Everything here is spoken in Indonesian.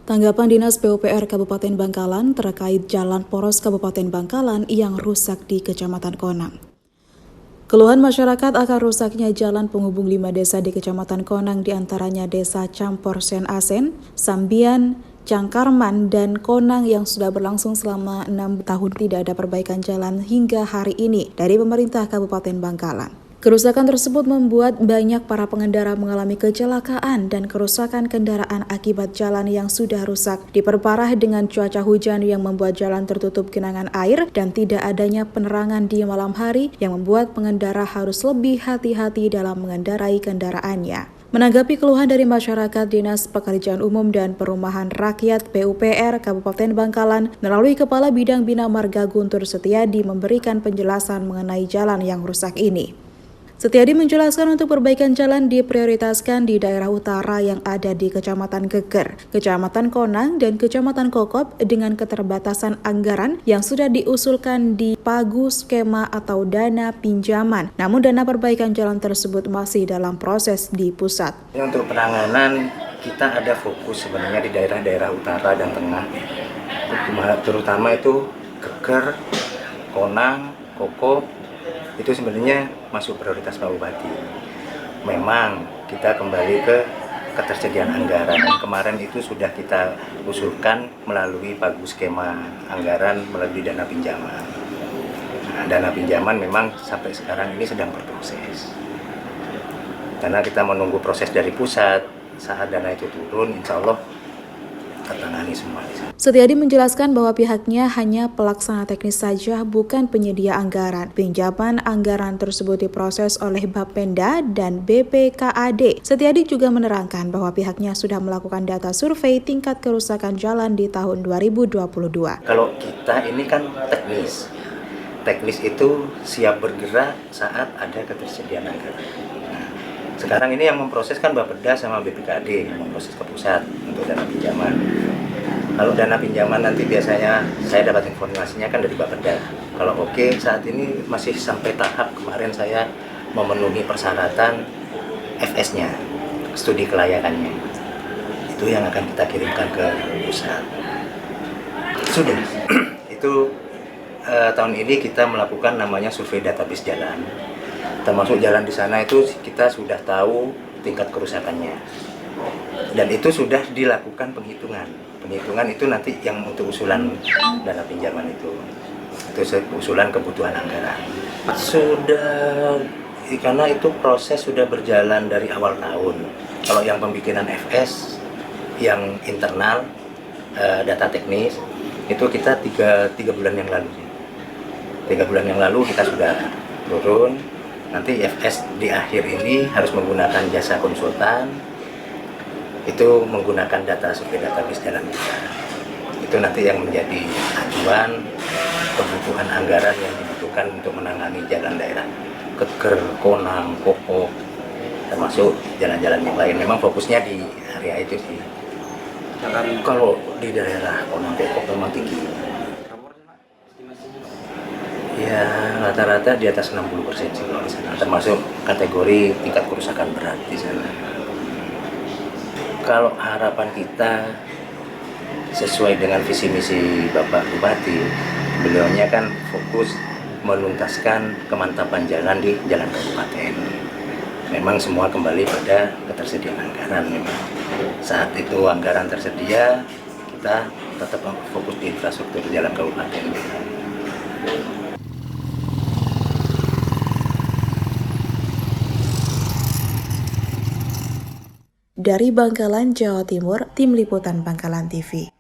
Tanggapan Dinas PUPR Kabupaten Bangkalan terkait jalan poros Kabupaten Bangkalan yang rusak di Kecamatan Konang. Keluhan masyarakat akan rusaknya jalan penghubung 5 desa di Kecamatan Konang, diantaranya Desa Campor Sen Asen, Sambian, Cangkarman, dan Konang yang sudah berlangsung selama 6 tahun tidak ada perbaikan jalan hingga hari ini dari pemerintah Kabupaten Bangkalan. Kerusakan tersebut membuat banyak para pengendara mengalami kecelakaan dan kerusakan kendaraan akibat jalan yang sudah rusak. Diperparah dengan cuaca hujan yang membuat jalan tertutup genangan air dan tidak adanya penerangan di malam hari yang membuat pengendara harus lebih hati-hati dalam mengendarai kendaraannya. Menanggapi keluhan dari masyarakat, Dinas Pekerjaan Umum dan Perumahan Rakyat PUPR Kabupaten Bangkalan melalui Kepala Bidang Bina Marga Guntur Setiadi memberikan penjelasan mengenai jalan yang rusak ini. Setiadi menjelaskan untuk perbaikan jalan diprioritaskan di daerah utara yang ada di Kecamatan Geger, Kecamatan Konang, dan Kecamatan Kokop dengan keterbatasan anggaran yang sudah diusulkan di pagu skema atau dana pinjaman. Namun dana perbaikan jalan tersebut masih dalam proses di pusat. Untuk penanganan kita ada fokus sebenarnya di daerah-daerah utara dan tengah, terutama itu Geger, Konang, Kokop. Itu sebenarnya masuk prioritas Pak Bupati. Memang kita kembali ke ketersediaan anggaran. Kemarin itu sudah kita usulkan melalui pagu skema anggaran melalui dana pinjaman. Nah, dana pinjaman memang sampai sekarang ini sedang berproses. Karena kita menunggu proses dari pusat, saat dana itu turun, insya Allah tertangani semua. Setiadi menjelaskan bahwa pihaknya hanya pelaksana teknis saja, bukan penyedia anggaran. Pinjaman anggaran tersebut diproses oleh Bapenda dan BPKAD. Setiadi juga menerangkan bahwa pihaknya sudah melakukan data survei tingkat kerusakan jalan di tahun 2022. Kalau kita ini kan teknis. Teknis itu siap bergerak saat ada ketersediaan anggaran. Sekarang ini yang memproses kan Bapeda sama BPKAD, yang memproses ke pusat untuk dana pinjaman. Kalau dana pinjaman nanti biasanya saya dapat informasinya kan dari Bapeda. Kalau oke, saat ini masih sampai tahap kemarin saya memenuhi persyaratan FS-nya, studi kelayakannya. Itu yang akan kita kirimkan ke pusat. Sudah, itu tahun ini kita melakukan namanya survei database jalan. Termasuk jalan di sana itu kita sudah tahu tingkat kerusakannya. Dan itu sudah dilakukan penghitungan. Penghitungan itu nanti yang untuk usulan dana pinjaman itu usulan kebutuhan anggaran. Sudah, karena itu proses sudah berjalan dari awal tahun. Kalau yang pembikinan FS, yang internal, data teknis, itu kita tiga bulan yang lalu. 3 bulan yang lalu kita sudah turun. Nanti FS di akhir ini harus menggunakan jasa konsultan, itu menggunakan data survei database jalan kita. Itu nanti yang menjadi acuan kebutuhan anggaran yang dibutuhkan untuk menangani jalan daerah Geger, Konang, Kokop, termasuk jalan-jalan yang lain. Memang fokusnya di area itu sih. Kalau di daerah Konang, Kokop memang tinggi. Ya, rata-rata di atas 60% sih kalau di sana, termasuk kategori tingkat kerusakan berat di sana. Kalau harapan kita sesuai dengan visi misi Bapak Bupati, beliaunya kan fokus menuntaskan kemantapan jalan di jalan kabupaten. Memang semua kembali pada ketersediaan anggaran. Memang saat itu anggaran tersedia, kita tetap fokus di infrastruktur jalan kabupaten. Dari Bangkalan, Jawa Timur, Tim Liputan Bangkalan TV.